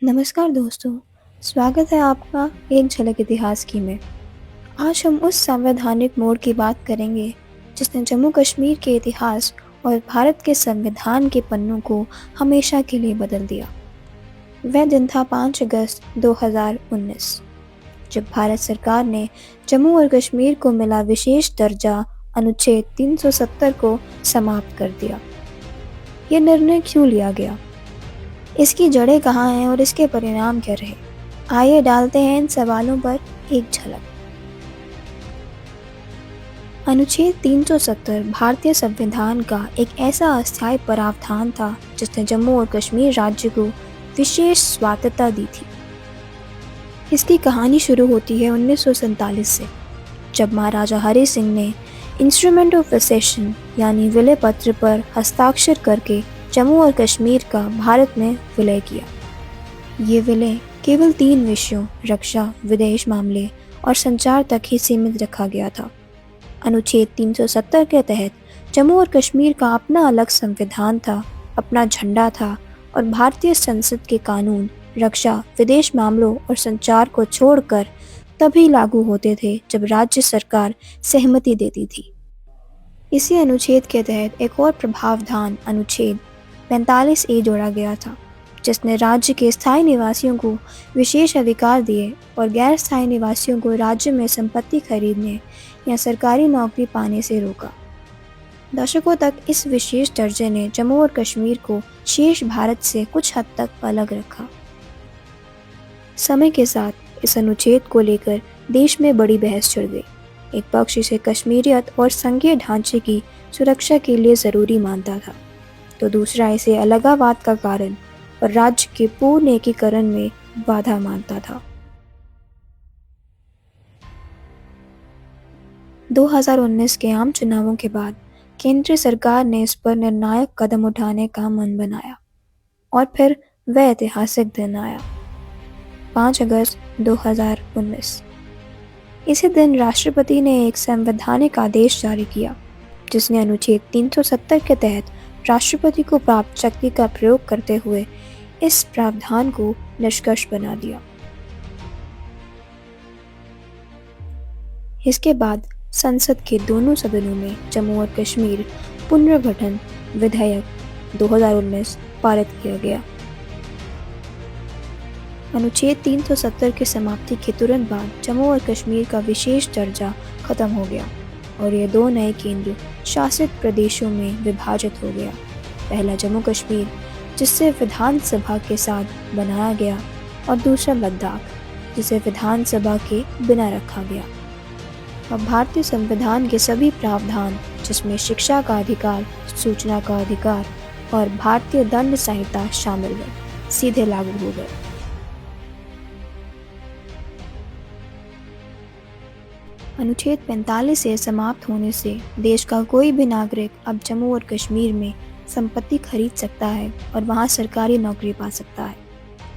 नमस्कार दोस्तों, स्वागत है आपका एक झलक इतिहास की में। आज हम उस संवैधानिक मोड़ की बात करेंगे जिसने जम्मू कश्मीर के इतिहास और भारत के संविधान के पन्नों को हमेशा के लिए बदल दिया। वह दिन था 5 अगस्त 2019, जब भारत सरकार ने जम्मू और कश्मीर को मिला विशेष दर्जा अनुच्छेद 370 को समाप्त कर दिया। ये निर्णय क्यों लिया गया, इसकी जड़ें कहाँ हैं और इसके परिणाम क्या रहे? आइए डालते हैं इन सवालों पर एक झलक। अनुच्छेद 370 भारतीय संविधान का एक ऐसा अस्थायी प्रावधान था जिसने जम्मू और कश्मीर राज्य को विशेष स्वायत्तता दी थी। इसकी कहानी शुरू होती है 1947 से, जब महाराजा हरि सिंह ने इंस्ट्रूमेंट ऑफ एसेशन यानी विलय पत्र पर हस्ताक्षर करके जम्मू और कश्मीर का भारत में विलय किया। ये विलय केवल 3 विषयों रक्षा, विदेश मामले और संचार तक ही सीमित रखा गया था। अनुच्छेद 370 के तहत जम्मू और कश्मीर का अपना अलग संविधान था, अपना झंडा था और भारतीय संसद के कानून रक्षा, विदेश मामलों और संचार को छोड़कर तभी लागू होते थे जब राज्य सरकार सहमति देती थी। इसी अनुच्छेद के तहत एक और प्रावधान अनुच्छेद 45A जोड़ा गया था, जिसने राज्य के स्थायी निवासियों को विशेष अधिकार दिए और गैर स्थायी निवासियों को राज्य में संपत्ति खरीदने या सरकारी नौकरी पाने से रोका। दशकों तक इस विशेष दर्जे ने जम्मू और कश्मीर को शेष भारत से कुछ हद तक अलग रखा। समय के साथ इस अनुच्छेद को लेकर देश में बड़ी बहस छिड़ गई। एक पक्ष इसे कश्मीरियत और संघीय ढांचे की सुरक्षा के लिए ज़रूरी मानता था, तो दूसरा इसे अलगाववाद का कारण और राज्य के पूर्ण एकीकरण में बाधा मानता था। 2019 के आम चुनावों के बाद केंद्र सरकार ने इस पर निर्णायक कदम उठाने का मन बनाया और फिर वह ऐतिहासिक दिन आया, 5 अगस्त 2019। इसी दिन राष्ट्रपति ने एक संवैधानिक आदेश जारी किया, जिसने अनुच्छेद 370 के तहत राष्ट्रपति को प्राप्त शक्ति का प्रयोग करते हुए इस प्रावधान को निष्कर्ष बना दिया। इसके बाद संसद के दोनों सदनों में जम्मू और कश्मीर पुनर्गठन विधेयक 2019 पारित किया गया। अनुच्छेद 370 की समाप्ति के तुरंत बाद जम्मू और कश्मीर का विशेष दर्जा खत्म हो गया और ये 2 नए केंद्र शासित प्रदेशों में विभाजित हो गया। पहला जम्मू कश्मीर, जिसे विधानसभा के साथ बनाया गया, और दूसरा लद्दाख, जिसे विधानसभा के बिना रखा गया। अब भारतीय संविधान के सभी प्रावधान, जिसमें शिक्षा का अधिकार, सूचना का अधिकार और भारतीय दंड संहिता शामिल है, सीधे लागू हो गए। अनुच्छेद 45 से समाप्त होने से देश का कोई भी नागरिक अब जम्मू और कश्मीर में संपत्ति खरीद सकता है और वहां सरकारी नौकरी पा सकता है।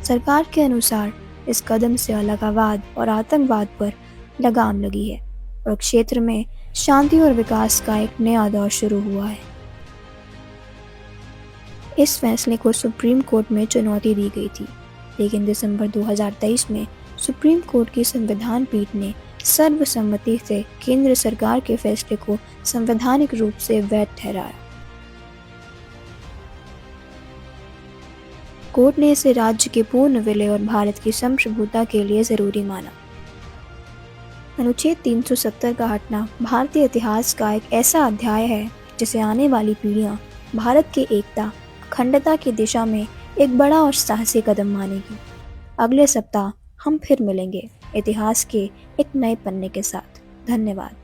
सरकार के अनुसार इस कदम से अलगाववाद और आतंकवाद पर लगाम लगी है और क्षेत्र में शांति और विकास का एक नया दौर शुरू हुआ है। इस फैसले को सुप्रीम कोर्ट में चुनौती दी गई थी, लेकिन दिसंबर 2023 में सुप्रीम कोर्ट की संविधान पीठ ने सर्वसम्मति से केंद्र सरकार के फैसले को संवैधानिक रूप से वैध ठहराया। कोर्ट ने इसे राज्य के पूर्ण विलय और भारत की संप्रभुता के लिए जरूरी माना। अनुच्छेद 370 का हटना भारतीय इतिहास का एक ऐसा अध्याय है जिसे आने वाली पीढ़ियां भारत की एकता, अखंडता की दिशा में एक बड़ा और साहसी कदम मानेगी। अगले सप्ताह हम फिर मिलेंगे इतिहास के एक नए पन्ने के साथ। धन्यवाद।